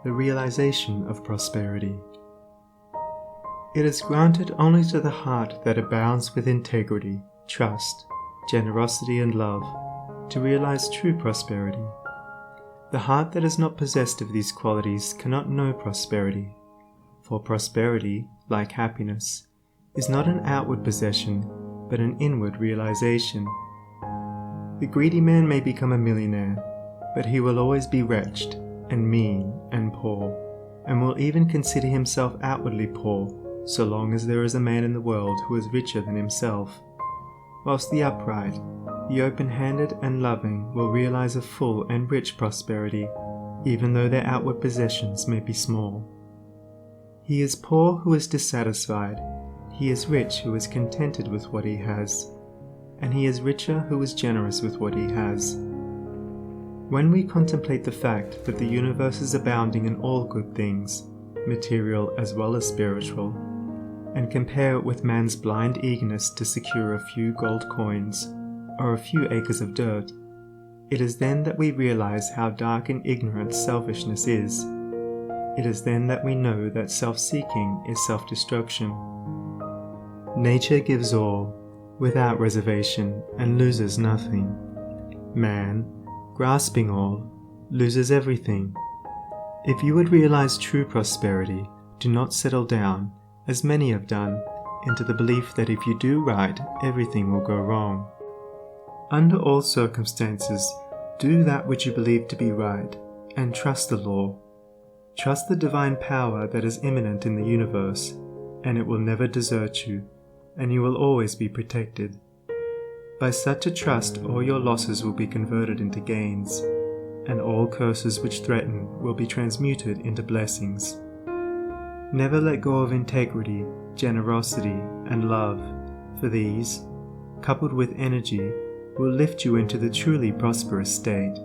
the realization of prosperity. It is granted only to the heart that abounds with integrity, trust, generosity, and love to realize true prosperity. The heart that is not possessed of these qualities cannot know prosperity, for prosperity, like happiness, is not an outward possession, but an inward realization. The greedy man may become a millionaire, but he will always be wretched, and mean, and poor, and will even consider himself outwardly poor, so long as there is a man in the world who is richer than himself. Whilst the upright, the open-handed and loving will realize a full and rich prosperity, even though their outward possessions may be small. He is poor who is dissatisfied, he is rich who is contented with what he has, and he is richer who is generous with what he has. When we contemplate the fact that the universe is abounding in all good things, material as well as spiritual, and compare it with man's blind eagerness to secure a few gold coins or a few acres of dirt, it is then that we realize how dark and ignorant selfishness is. It is then that we know that self-seeking is self-destruction. Nature gives all, without reservation, and loses nothing. Man, grasping all, loses everything. If you would realize true prosperity, do not settle down, as many have done, into the belief that if you do right, everything will go wrong. Under all circumstances, do that which you believe to be right, and trust the law. Trust the divine power that is immanent in the universe, and it will never desert you, and you will always be protected. By such a trust, all your losses will be converted into gains, and all curses which threaten will be transmuted into blessings. Never let go of integrity, generosity, and love, for these, coupled with energy, will lift you into the truly prosperous state.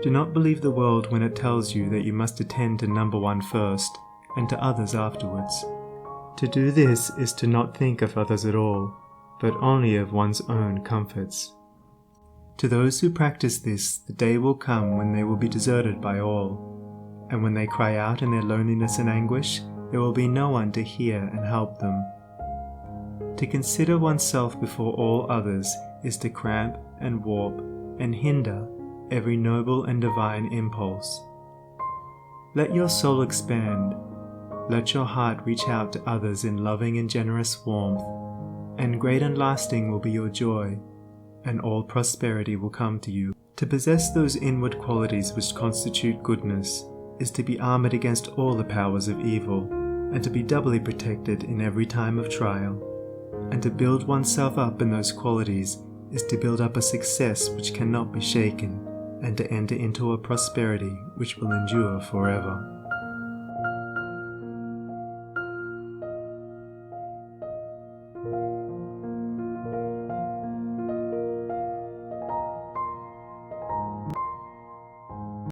Do not believe the world when it tells you that you must attend to number one first, and to others afterwards. To do this is to not think of others at all, but only of one's own comforts. To those who practice this, the day will come when they will be deserted by all, and when they cry out in their loneliness and anguish, there will be no one to hear and help them. To consider oneself before all others is to cramp and warp and hinder every noble and divine impulse. Let your soul expand. Let your heart reach out to others in loving and generous warmth, and great and lasting will be your joy, and all prosperity will come to you. To possess those inward qualities which constitute goodness is to be armored against all the powers of evil, and to be doubly protected in every time of trial. And to build oneself up in those qualities is to build up a success which cannot be shaken, and to enter into a prosperity which will endure forever.